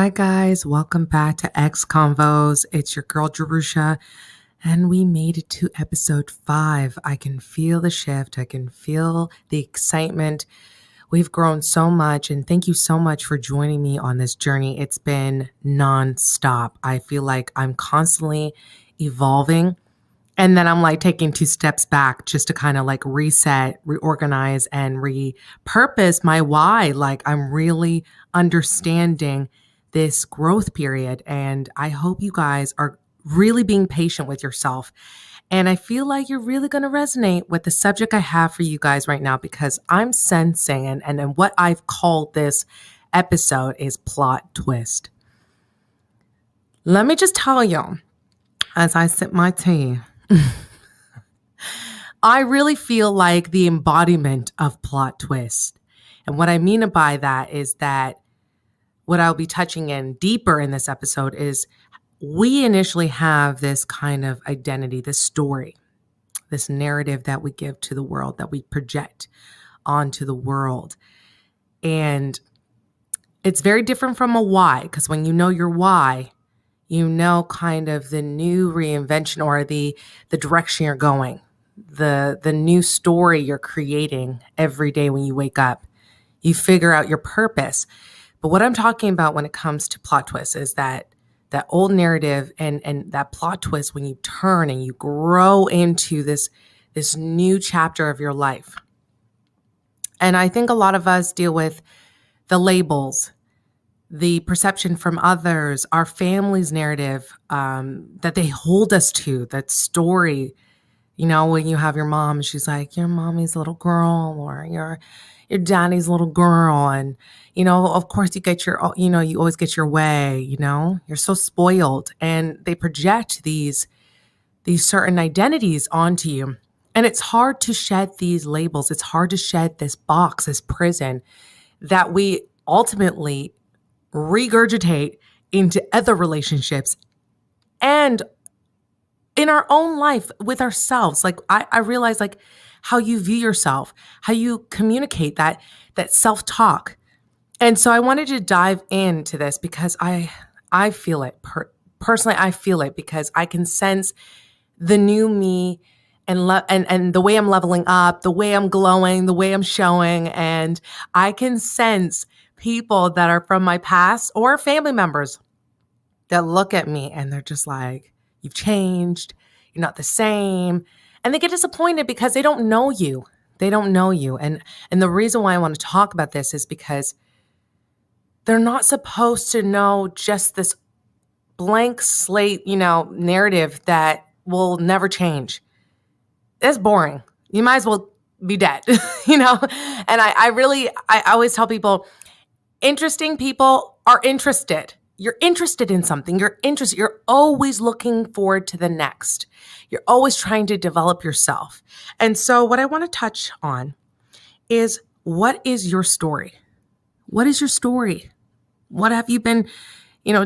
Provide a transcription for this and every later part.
Hi, guys. Welcome back to X Convos. It's your girl, Jerusha, and we made it to episode 5. I can feel the shift. I can feel the excitement. We've grown so much, and thank you so much for joining me on this journey. It's been nonstop. I feel like I'm constantly evolving. And then I'm like taking 2 steps back just to kind of like reset, reorganize, and repurpose my why. Like I'm really understanding this growth period. And I hope you guys are really being patient with yourself. And I feel like you're really going to resonate with the subject I have for you guys right now because I'm sensing, and what I've called this episode is plot twist. Let me just tell you, as I sip my tea, I really feel like the embodiment of plot twist. And what I mean by that is that what I'll be touching in deeper in this episode is we initially have this kind of identity, this story, this narrative that we give to the world, that we project onto the world. And it's very different from a why, because when you know your why, you know kind of the new reinvention or the direction you're going, the new story you're creating every day when you wake up. You figure out your purpose. But what I'm talking about when it comes to plot twists is that old narrative and that plot twist when you turn and you grow into this new chapter of your life. And I think a lot of us deal with the labels, the perception from others, our family's narrative that they hold us to, that story. You know, when you have your mom, she's like, your mommy's little girl or your daddy's little girl. And, you know, of course you get you always get your way, you're so spoiled. And they project these certain identities onto you. And it's hard to shed these labels. It's hard to shed this box, this prison that we ultimately regurgitate into other relationships and in our own life with ourselves. Like I realize like how you view yourself, how you communicate that self-talk. And so I wanted to dive into this because I feel it personally. I feel it because I can sense the new me and the way I'm leveling up, the way I'm glowing, the way I'm showing. And I can sense people that are from my past or family members that look at me and they're just like, you've changed, you're not the same. And they get disappointed because they don't know you. They don't know you. And the reason why I want to talk about this is because they're not supposed to know just this blank slate, narrative that will never change. It's boring. You might as well be dead, And I always tell people, interesting people are interested. You're interested in something. You're always looking forward to the next. You're always trying to develop yourself. And so what I want to touch on is, what is your story? What is your story? What have you been,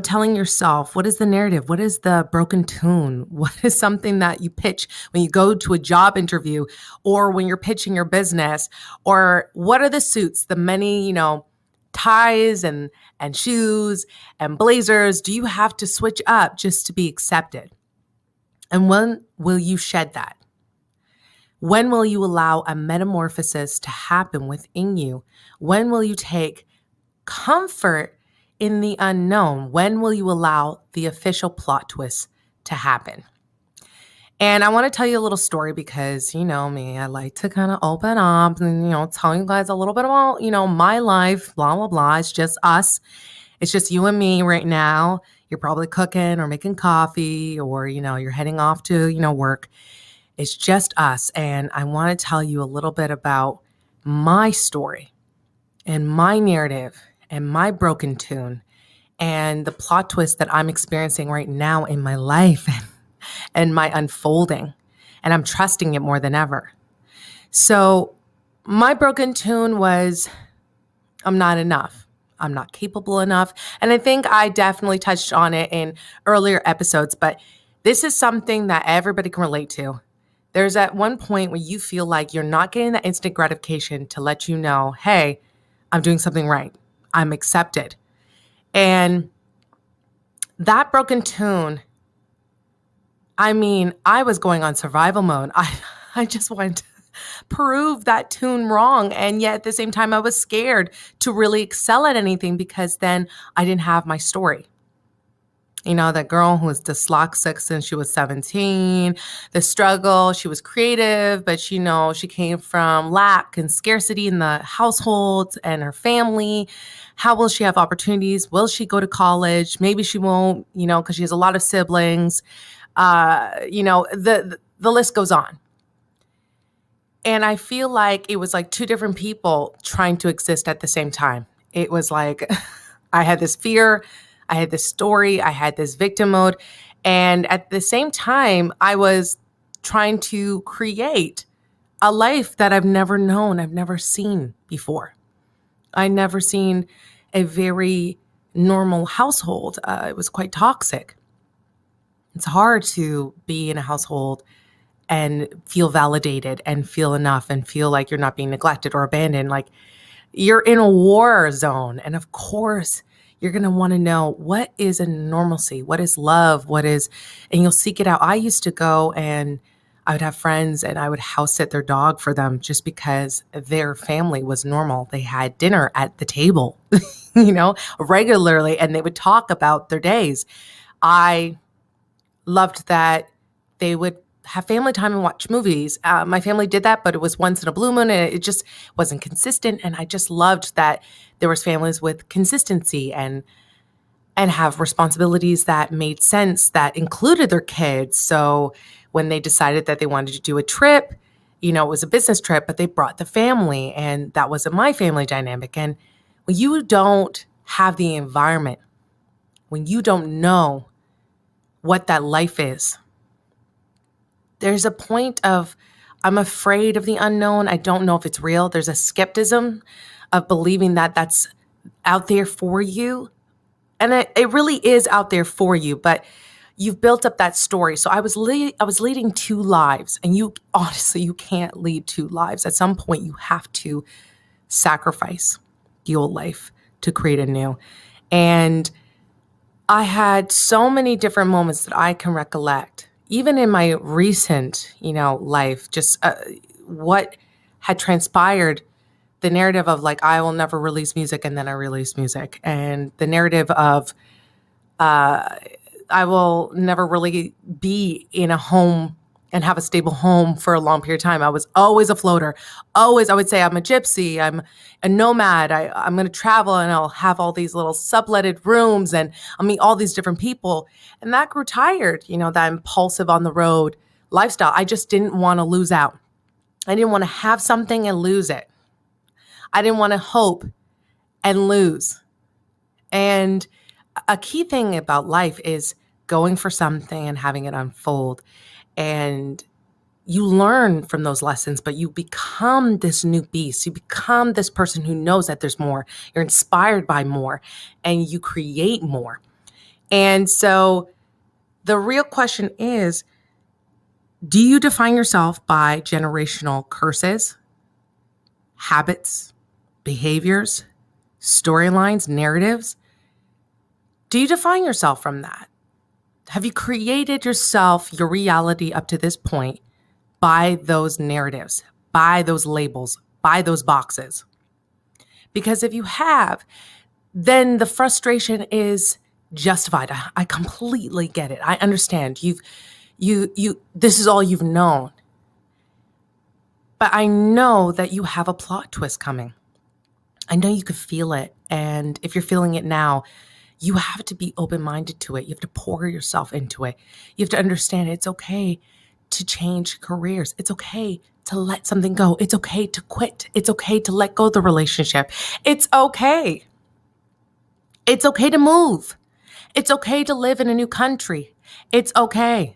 telling yourself? What is the narrative? What is the broken tune? What is something that you pitch when you go to a job interview or when you're pitching your business? Or what are the suits, the many, ties and shoes and blazers do you have to switch up just to be accepted? And when will you shed that? When will you allow a metamorphosis to happen within you? When will you take comfort in the unknown? When will you allow the official plot twist to happen? And I want to tell you a little story because, you know me, I like to kind of open up and, tell you guys a little bit about, my life, blah, blah, blah. It's just us. It's just you and me right now. You're probably cooking or making coffee or, you're heading off to, work. It's just us. And I want to tell you a little bit about my story and my narrative and my broken tune and the plot twist that I'm experiencing right now in my life and my unfolding. And I'm trusting it more than ever. So my broken tune was, I'm not enough. I'm not capable enough. And I think I definitely touched on it in earlier episodes, but this is something that everybody can relate to. There's at one point where you feel like you're not getting that instant gratification to let you know, hey, I'm doing something right. I'm accepted. And That broken tune, I mean, I was going on survival mode. I just wanted to prove that tune wrong. And yet at the same time, I was scared to really excel at anything because then I didn't have my story. You know, that girl who was dyslexic since she was 17, the struggle, she was creative, but she came from lack and scarcity in the household and her family. How will she have opportunities? Will she go to college? Maybe she won't, because she has a lot of siblings. The list goes on. And I feel like it was like two different people trying to exist at the same time. It was like I had this fear, I had this story, I had this victim mode. And at the same time, I was trying to create a life that I've never known, I've never seen before. I'd never seen a very normal household. It was quite toxic. It's hard to be in a household and feel validated and feel enough and feel like you're not being neglected or abandoned. Like you're in a war zone. And of course, you're going to want to know what is a normalcy, what is love, and you'll seek it out. I used to go and I would have friends and I would house sit their dog for them just because their family was normal. They had dinner at the table, regularly, and they would talk about their days. I loved that they would have family time and watch movies. My family did that, but it was once in a blue moon and it just wasn't consistent. And I just loved that there was families with consistency and have responsibilities that made sense, that included their kids. So when they decided that they wanted to do a trip, it was a business trip, but they brought the family, and that wasn't my family dynamic. And when you don't have the environment, when you don't know what that life is, there's a point of, I'm afraid of the unknown. I don't know if it's real. There's a skepticism of believing that that's out there for you. And it really is out there for you, but you've built up that story. So I was leading two lives, and you can't lead two lives. At some point, you have to sacrifice the old life to create a new. And I had so many different moments that I can recollect. Even in my recent, life, just what had transpired, the narrative of like, I will never release music, and then I released music. And the narrative of I will never really be in a home and have a stable home for a long period of time. I was always a floater. Always, I would say I'm a gypsy. I'm a nomad. I'm going to travel and I'll have all these little subletted rooms and I'll meet all these different people. And that grew tired, that impulsive on the road lifestyle. I just didn't want to lose out. I didn't want to have something and lose it. I didn't want to hope and lose. And a key thing about life is going for something and having it unfold. And you learn from those lessons, but you become this new beast. You become this person who knows that there's more. You're inspired by more, and you create more. And so the real question is, do you define yourself by generational curses, habits, behaviors, storylines, narratives? Do you define yourself from that? Have you created yourself, your reality up to this point by those narratives, by those labels, by those boxes? Because if you have, then the frustration is justified. I completely get it. I understand. This is all you've known. But I know that you have a plot twist coming. I know you could feel it. And if you're feeling it now, you have to be open-minded to it. You have to pour yourself into it. You have to understand it's okay to change careers. It's okay to let something go. It's okay to quit. It's okay to let go of the relationship. It's okay. It's okay to move. It's okay to live in a new country. It's okay.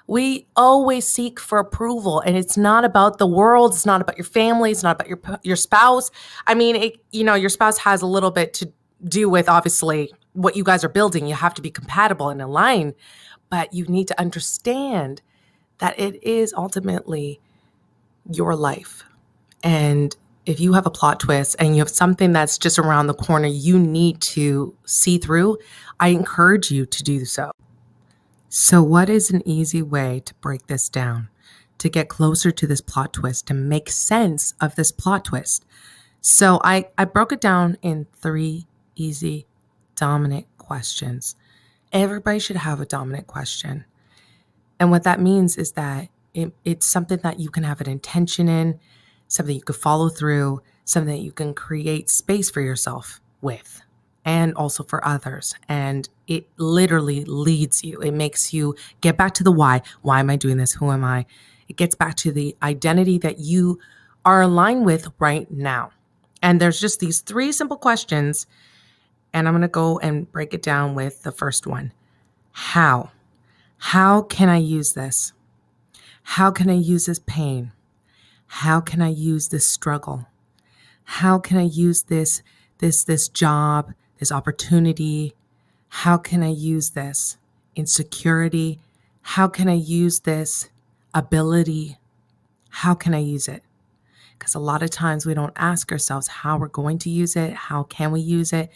We always seek for approval, and it's not about the world. It's not about your family. It's not about your spouse. I mean, your spouse has a little bit to do with obviously what you guys are building. You have to be compatible and aligned, but you need to understand that it is ultimately your life. And if you have a plot twist and you have something that's just around the corner you need to see through, I encourage you to do so. So what is an easy way to break this down, to get closer to this plot twist, to make sense of this plot twist? So I broke it down in 3 easy dominant questions. Everybody should have a dominant question. And what that means is that it's something that you can have an intention in, something you could follow through, something that you can create space for yourself with, and also for others. And it literally leads you. It makes you get back to the why. Why am I doing this? Who am I? It gets back to the identity that you are aligned with right now. And there's just these 3 simple questions. And I'm going to go and break it down with the first one. How? How can I use this? How can I use this pain? How can I use this struggle? How can I use this job, this opportunity? How can I use this insecurity? How can I use this ability? How can I use it? Because a lot of times we don't ask ourselves how we're going to use it. How can we use it?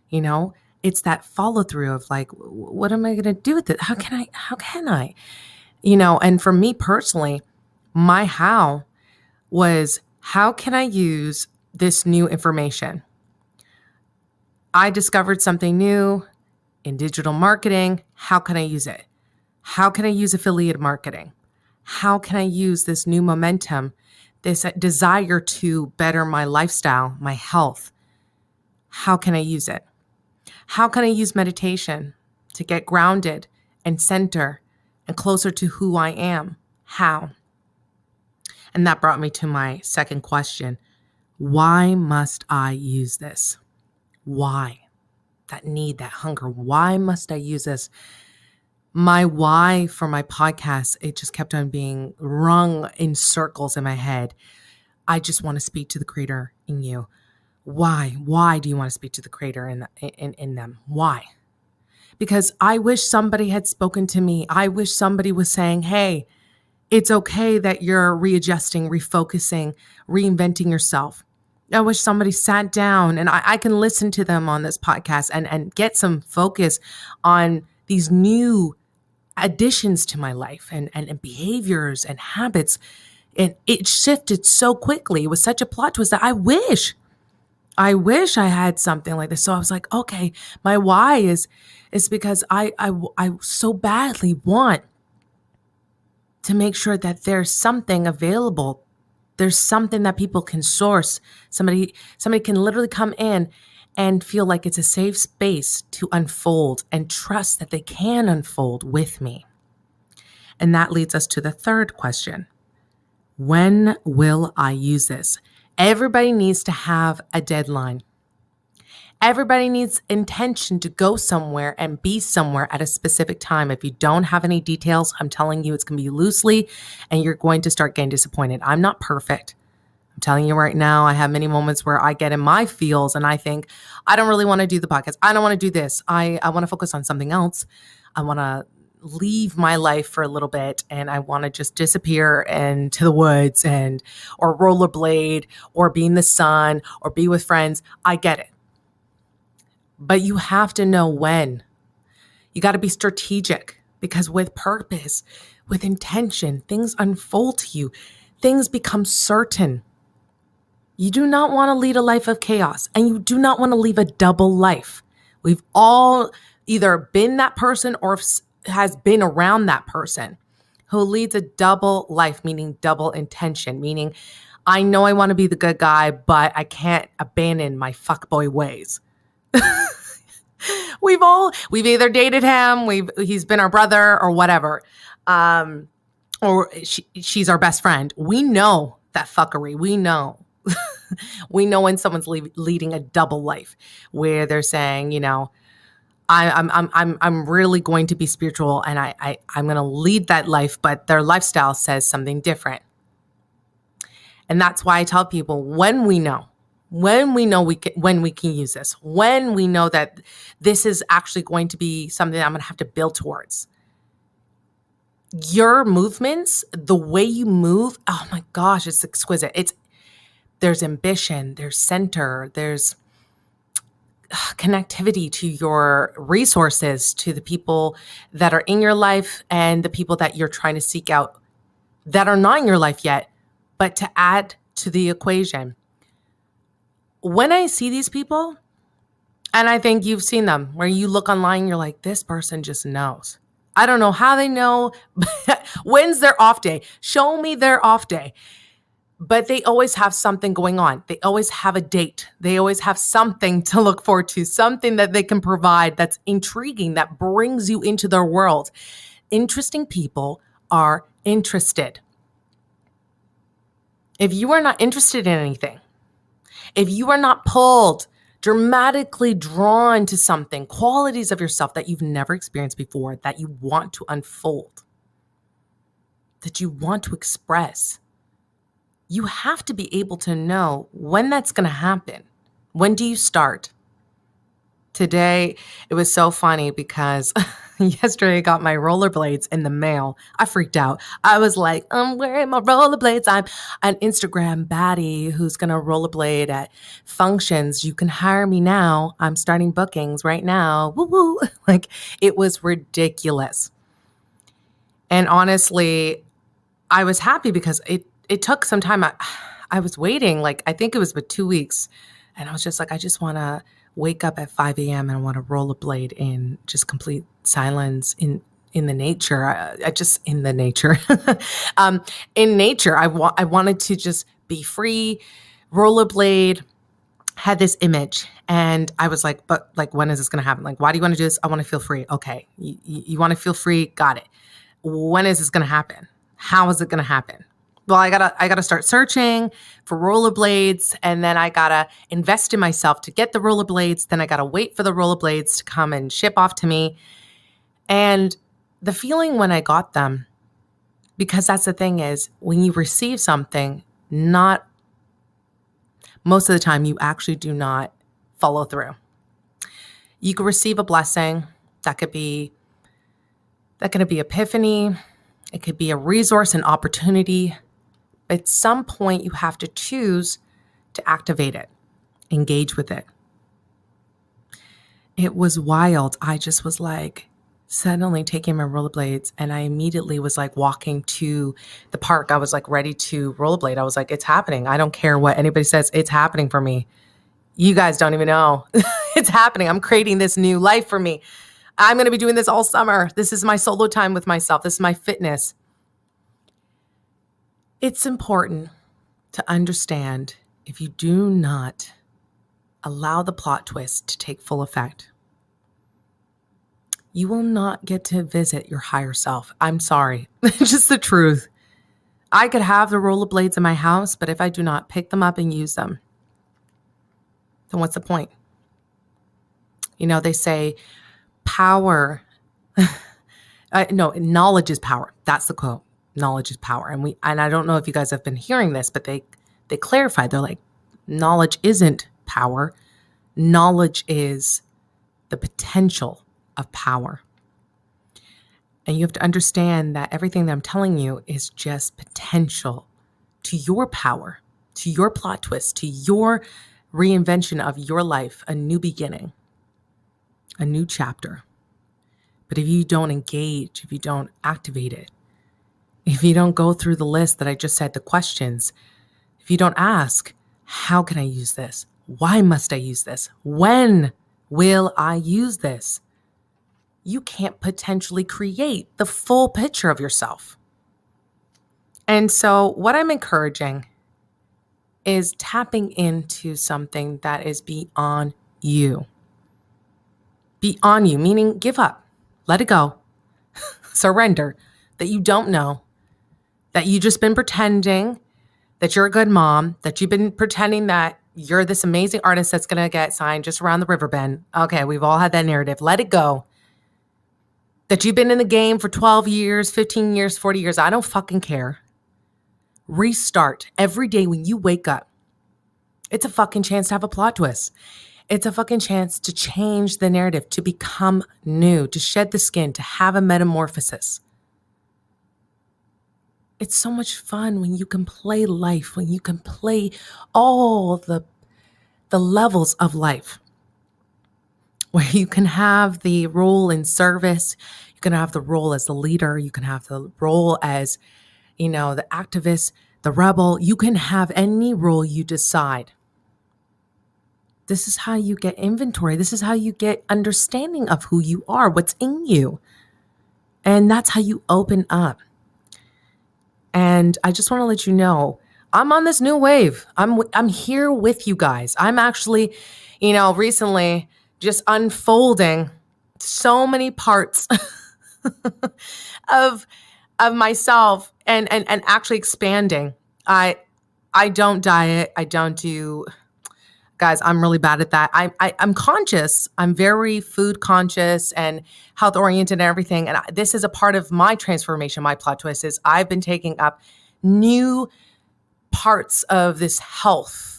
You know, it's that follow through of like, what am I going to do with it? How can I? You know, and for me personally, my how was, how can I use this new information? I discovered something new in digital marketing. How can I use it? How can I use affiliate marketing? How can I use this new momentum, this desire to better my lifestyle, my health? How can I use it? How can I use meditation to get grounded and center and closer to who I am? How? And that brought me to my second question. Why must I use this? Why? That need, that hunger. Why must I use this? My why for my podcast, it just kept on being rung in circles in my head. I just want to speak to the creator in you. Why? Why do you want to speak to the creator in them? Why? Because I wish somebody had spoken to me. I wish somebody was saying, hey, it's okay that you're readjusting, refocusing, reinventing yourself. I wish somebody sat down and I can listen to them on this podcast and get some focus on these new additions to my life and behaviors and habits. And it shifted so quickly. It was such a plot twist that I wish I had something like this. So I was like, okay, my why is because I so badly want to make sure that there's something available. There's something that people can source. Somebody can literally come in and feel like it's a safe space to unfold and trust that they can unfold with me. And that leads us to the third question. When will I use this? Everybody needs to have a deadline. Everybody needs intention to go somewhere and be somewhere at a specific time. If you don't have any details, I'm telling you, it's going to be loosely and you're going to start getting disappointed. I'm not perfect. I'm telling you right now, I have many moments where I get in my feels and I think, I don't really want to do the podcast. I don't want to do this. I want to focus on something else. I want to leave my life for a little bit and I want to just disappear into the woods or rollerblade or be in the sun or be with friends. I get it. But you have to know when. You got to be strategic because with purpose, with intention, things unfold to you. Things become certain. You do not want to lead a life of chaos and you do not want to live a double life. We've all either been that person or has been around that person who leads a double life, meaning double intention, meaning I know I want to be the good guy, but I can't abandon my fuckboy ways. We've either dated him, he's been our brother or whatever, or she's our best friend. We know that fuckery. We know. We know when someone's leading a double life where they're saying, you know, I'm really going to be spiritual and I'm going to lead that life, but their lifestyle says something different. And that's why I tell people when we know when we can use this, when we know that this is actually going to be something that I'm going to have to build towards. Your movements, the way you move, oh my gosh, it's exquisite. There's ambition, there's center, there's connectivity to your resources, to the people that are in your life and the people that you're trying to seek out that are not in your life yet, but to add to the equation. When I see these people, and I think you've seen them, where you look online, you're like, this person just knows. I don't know how they know. When's their off day? Show me their off day. But they always have something going on. They always have a date. They always have something to look forward to, something that they can provide that's intriguing, that brings you into their world. Interesting people are interested. If you are not interested in anything, if you are not pulled, dramatically drawn to something, qualities of yourself that you've never experienced before, that you want to unfold, that you want to express, you have to be able to know when that's going to happen. When do you start? Today, it was so funny because yesterday I got my rollerblades in the mail. I freaked out. I was like, I'm wearing my rollerblades. I'm an Instagram baddie who's going to rollerblade at functions. You can hire me now. I'm starting bookings right now. Woo woo. Like, it was ridiculous. And honestly, I was happy because it took some time. I was waiting, like, I think it was about 2 weeks. And I was just like, I just want to wake up at 5 a.m. and I want to rollerblade in just complete silence in the nature. I just in the nature. In nature, I wanted to just be free, rollerblade, had this image. And I was like, but like, when is this going to happen? Like, why do you want to do this? I want to feel free. Okay. You want to feel free? Got it. When is this going to happen? How is it going to happen? Well, I gotta start searching for rollerblades, and then I gotta invest in myself to get the rollerblades. Then I gotta wait for the rollerblades to come and ship off to me. And the feeling when I got them, because that's the thing is, when you receive something, not most of the time you actually do not follow through. You could receive a blessing. That could be epiphany. It could be a resource, an opportunity. At some point, you have to choose to activate it, engage with it. It was wild. I just was like suddenly taking my rollerblades, and I immediately was like walking to the park. I was like ready to rollerblade. I was like, it's happening. I don't care what anybody says. It's happening for me. You guys don't even know. It's happening. I'm creating this new life for me. I'm going to be doing this all summer. This is my solo time with myself. This is my fitness. It's important to understand, if you do not allow the plot twist to take full effect, you will not get to visit your higher self. I'm sorry. It's just the truth. I could have the rollerblades in my house, but if I do not pick them up and use them, then what's the point? You know, they say power. No, knowledge is power. That's the quote. Knowledge is power. And I don't know if you guys have been hearing this, but they clarified. They're like, knowledge isn't power. Knowledge is the potential of power. And you have to understand that everything that I'm telling you is just potential to your power, to your plot twist, to your reinvention of your life, a new beginning, a new chapter. But if you don't engage, if you don't activate it, if you don't go through the list that I just said, the questions, if you don't ask, how can I use this? Why must I use this? When will I use this? You can't potentially create the full picture of yourself. And so what I'm encouraging is tapping into something that is beyond you. Beyond you, meaning give up, let it go, surrender, that you don't know, that you just been pretending that you're a good mom, that you've been pretending that you're this amazing artist that's going to get signed just around the river bend. Okay, we've all had that narrative. Let it go. That you've been in the game for 12 years, 15 years, 40 years. I don't fucking care. Restart every day when you wake up. It's a fucking chance to have a plot twist. It's a fucking chance to change the narrative, to become new, to shed the skin, to have a metamorphosis. It's so much fun when you can play life, when you can play all the levels of life, where you can have the role in service, you can have the role as the leader, you can have the role as, the activist, the rebel. You can have any role you decide. This is how you get inventory. This is how you get understanding of who you are, what's in you. And that's how you open up. And I just want to let you know, I'm on this new wave. I'm here with you guys. I'm actually, recently just unfolding so many parts of myself and actually expanding. I don't diet. I don't do, guys, I'm really bad at that. I'm conscious. I'm very food conscious and health oriented and everything. And this is a part of my transformation. My plot twist is I've been taking up new parts of this health,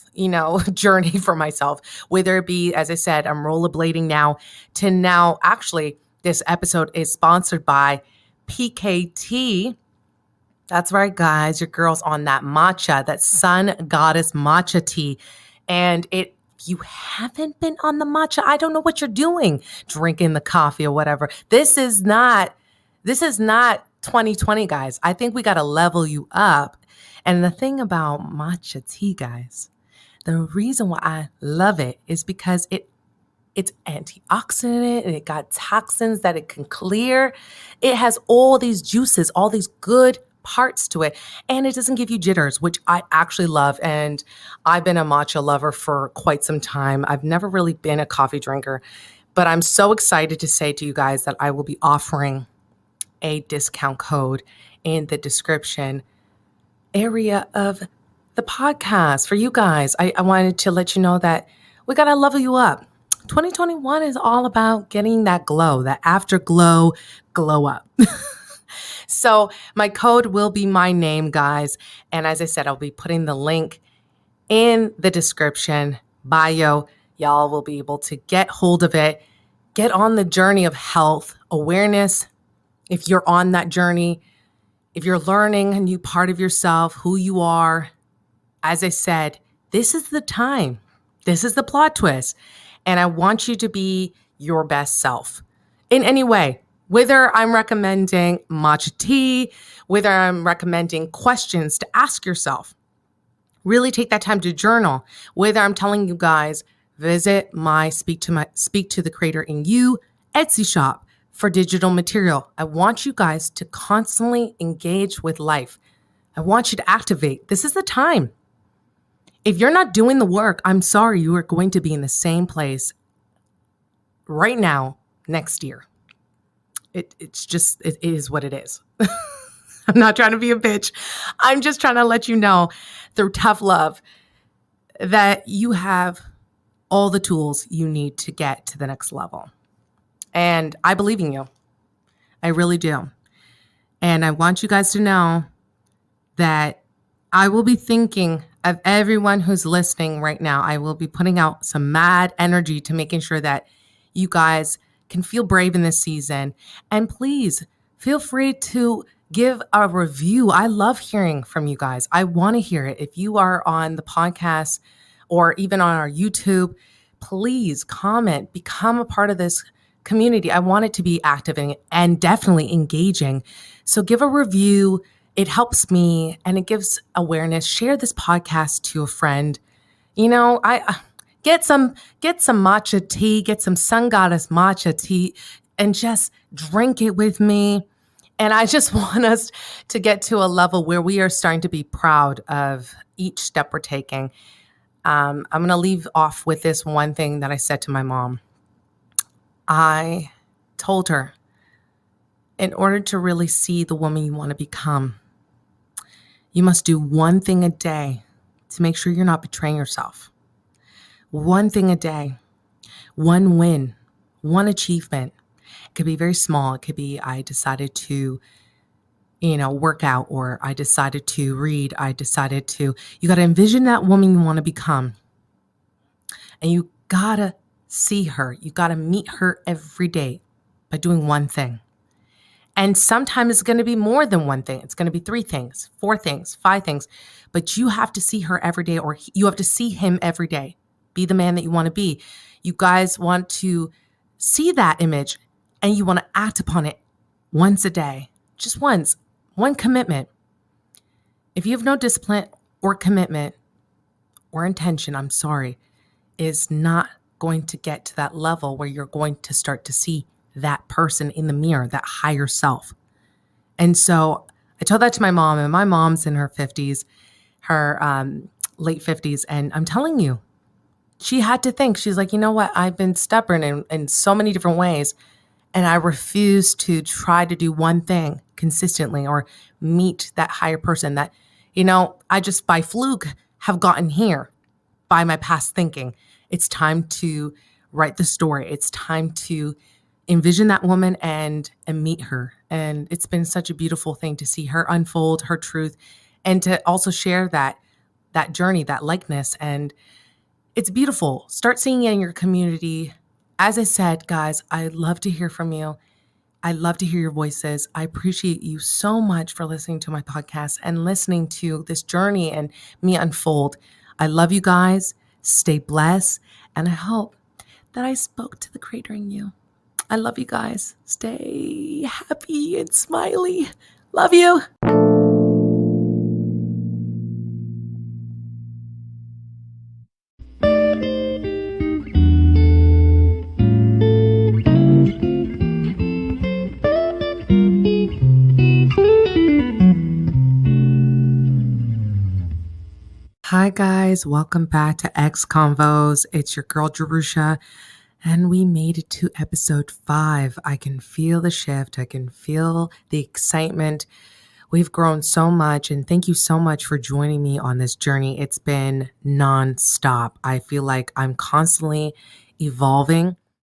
journey for myself, whether it be, as I said, I'm rollerblading now to now. Actually, this episode is sponsored by Pique Tea. That's right, guys. Your girl's on that matcha, that Sun Goddess Matcha tea. And if you haven't been on the matcha, I don't know what you're doing, drinking the coffee or whatever. This is not 2020, guys. I think we got to level you up. And the thing about matcha tea, guys, the reason why I love it is because it's antioxidant and it got toxins that it can clear. It has all these juices, all these good parts to it, and it doesn't give you jitters, which I actually love. And I've been a matcha lover for quite some time. I've never really been a coffee drinker, but I'm so excited to say to you guys that I will be offering a discount code in the description area of the podcast for you guys. I wanted to let you know that we got to level you up. 2021 is all about getting that glow, that afterglow, glow up. So my code will be my name, guys. And as I said, I'll be putting the link in the description bio. Y'all will be able to get hold of it, get on the journey of health awareness. If you're on that journey, if you're learning a new part of yourself, who you are, as I said, this is the time. This is the plot twist. And I want you to be your best self in any way. Whether I'm recommending matcha tea, whether I'm recommending questions to ask yourself, really take that time to journal. Whether I'm telling you guys, visit my Speak to the Creator in You Etsy shop for digital material. I want you guys to constantly engage with life. I want you to activate. This is the time. If you're not doing the work, I'm sorry, you are going to be in the same place right now next year. It is what it is. I'm not trying to be a bitch. I'm just trying to let you know through tough love that you have all the tools you need to get to the next level. And I believe in you. I really do. And I want you guys to know that I will be thinking of everyone who's listening right now. I will be putting out some mad energy to making sure that you guys can feel brave in this season. And please feel free to give a review. I love hearing from you guys. I want to hear it. If you are on the podcast or even on our YouTube, please comment, become a part of this community. I want it to be active and definitely engaging. So give a review. It helps me and it gives awareness. Share this podcast to a friend. I get some matcha tea, get some Sun Goddess Matcha tea, and just drink it with me. And I just want us to get to a level where we are starting to be proud of each step we're taking. I'm going to leave off with this one thing that I said to my mom. I told her, in order to really see the woman you want to become, you must do one thing a day to make sure you're not betraying yourself. One thing a day, one win, one achievement. It could be very small. It could be, I decided to, work out, or I decided to read. You got to envision that woman you want to become. And you got to see her. You got to meet her every day by doing one thing. And sometimes it's going to be more than one thing. It's going to be 3 things, 4 things, 5 things. But you have to see her every day, or you have to see him every day. Be the man that you want to be. You guys want to see that image and you want to act upon it once a day. Just once. One commitment. If you have no discipline or commitment or intention, I'm sorry, is not going to get to that level where you're going to start to see that person in the mirror, that higher self. And so I told that to my mom, and my mom's in her 50s, her late 50s. And I'm telling you, she had to think. She's like, you know what? I've been stubborn in so many different ways. And I refuse to try to do one thing consistently or meet that higher person that, I just by fluke have gotten here by my past thinking. It's time to write the story. It's time to envision that woman and meet her. And it's been such a beautiful thing to see her unfold her truth and to also share that journey, that likeness. And it's beautiful. Start seeing it in your community. As I said, guys, I'd love to hear from you. I love to hear your voices. I appreciate you so much for listening to my podcast and listening to this journey and me unfold. I love you guys. Stay blessed. And I hope that I spoke to the creator in you. I love you guys. Stay happy and smiley. Love you. Hi guys, welcome back to X Convos. It's your girl JERUSHAH, and we made it to episode 5. I can feel the shift. I can feel the excitement. We've grown so much, and thank you so much for joining me on this journey. It's been nonstop. I feel like I'm constantly evolving.